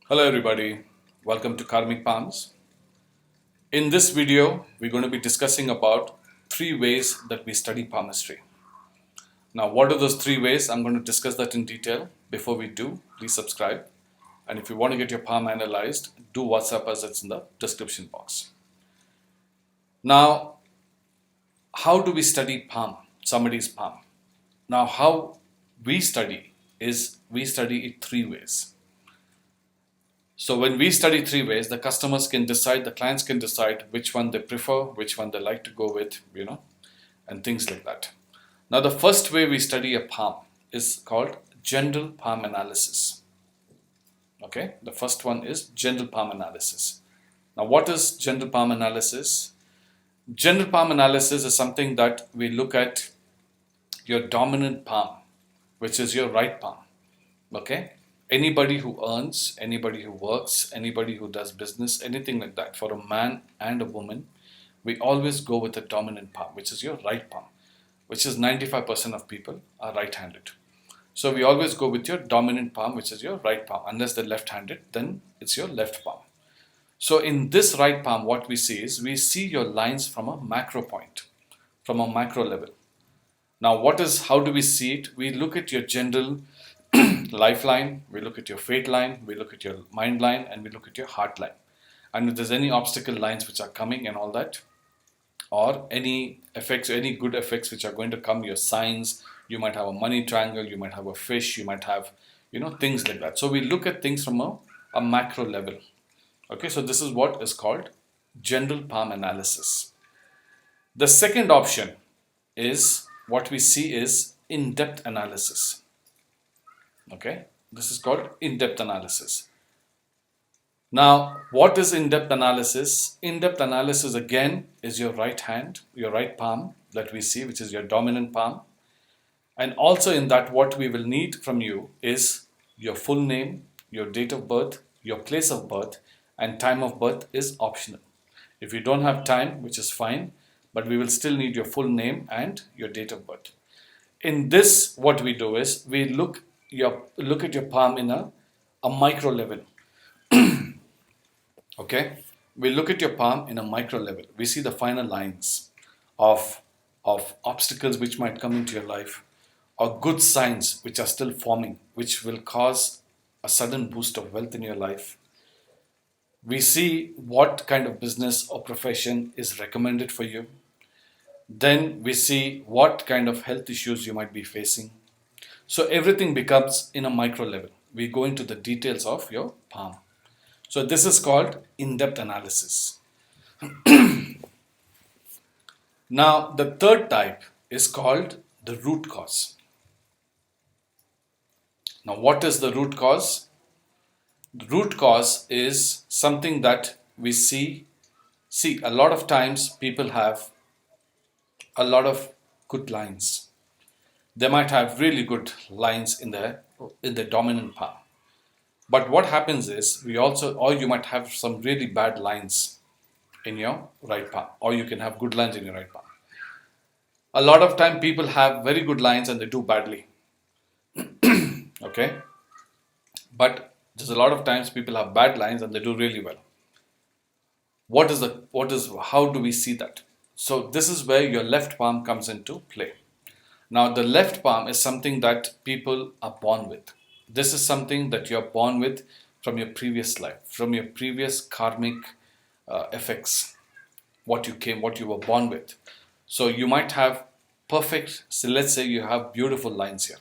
Hello everybody, welcome to Karmic Palms. In this video, we're going to be discussing about three ways that we study palmistry. Now, what are those three ways? I'm going to discuss that in detail. Before we do, please subscribe. And if you want to get your palm analyzed, do WhatsApp us, it's in the description box. Now, how do we study palm, somebody's palm? Now, how we study is we study it three ways. So when we study three ways, the customers can decide, the clients can decide which one they prefer, which one they like to go with, and things like that. Now the first way we study a palm is called general palm analysis. Okay, the first one is general palm analysis. Now what is general palm analysis? General palm analysis is something that we look at your dominant palm, which is your right palm. Okay, anybody who earns, anybody who works, anybody who does business, anything like that, for a man and a woman, we always go with the dominant palm, which is your right palm, which is 95% of people are right-handed. So we always go with your dominant palm, which is your right palm. Unless they're left-handed, then it's your left palm. So in this right palm, what we see is we see your lines from a macro point, from a macro level. Now, how do we see it? We look at your general lifeline, we look at your fate line, we look at your mind line, and we look at your heart line. And if there's any obstacle lines which are coming and all that, or any effects, any good effects which are going to come, your signs, you might have a money triangle, you might have a fish, you might have, things like that. So we look at things from a macro level. Okay, so this is what is called general palm analysis. The second option is what we see is in-depth analysis. Okay, this is called in-depth analysis. Now, what is in-depth analysis? In-depth analysis again is your right hand, your right palm that we see, which is your dominant palm. And also in that, what we will need from you is your full name, your date of birth, your place of birth, and time of birth is optional. If you don't have time, which is fine, but we will still need your full name and your date of birth. In this, what we do is we look at your palm in a micro level. Okay, we look at your palm in a micro level. We see the finer lines of obstacles which might come into your life, or good signs which are still forming, which will cause a sudden boost of wealth in your life. We see what kind of business or profession is recommended for you. Then we see what kind of health issues you might be facing. So everything becomes in a micro level. We go into the details of your palm. So this is called in-depth analysis. Now the third type is called the root cause. Now what is the root cause? The root cause is something that we see a lot of times people have a lot of good lines. They might have really good lines in the dominant palm. But what happens is or you might have some really bad lines in your right palm, or you can have good lines in your right palm. A lot of time people have very good lines and they do badly. Okay? But there's a lot of times people have bad lines and they do really well. How do we see that? So this is where your left palm comes into play. Now the left palm is something that people are born with. This is something that you're born with from your previous life, from your previous karmic effects, what you were born with. So you might have so let's say you have beautiful lines here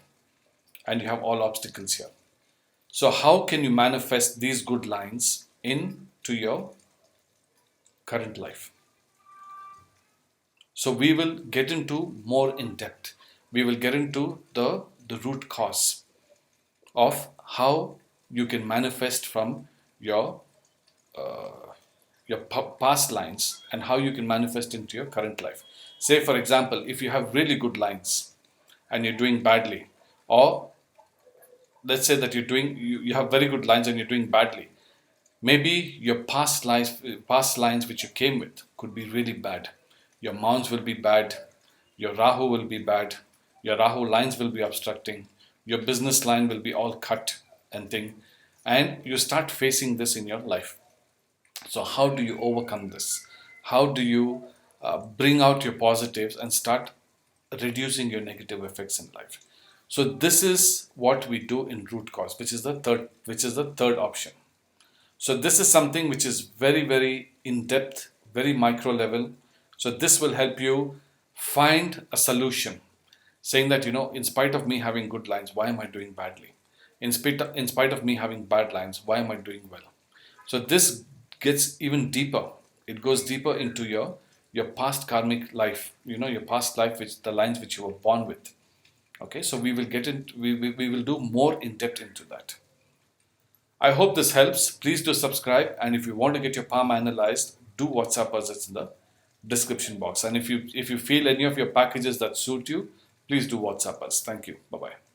and you have all obstacles here. So how can you manifest these good lines into your current life? So we will get into more in depth. We will get into the root cause of how you can manifest from your past lines and how you can manifest into your current life. Say for example, if you have really good lines and you're doing badly, or let's say that you have very good lines and you're doing badly. Maybe your past lines which you came with could be really bad. Your mounds will be bad, your Rahu will be bad, your Rahu lines will be obstructing, your business line will be all cut and thing. and you start facing this in your life. So how do you overcome this? How do you bring out your positives and start reducing your negative effects in life? So this is what we do in root cause, which is the third option. So this is something which is very, very in depth, very micro level. So this will help you find a solution, saying that, in spite of me having good lines, why am I doing badly? In spite of me having bad lines, why am I doing well? So this gets even deeper. It goes deeper into your past karmic life, your past life, which the lines which you were born with. Okay, so we will get into we will do more in depth into that. I hope this helps. Please do subscribe, and if you want to get your palm analyzed, do WhatsApp us. It's in the description box. And if you feel any of your packages that suit you, please do WhatsApp us. Thank you. Bye bye.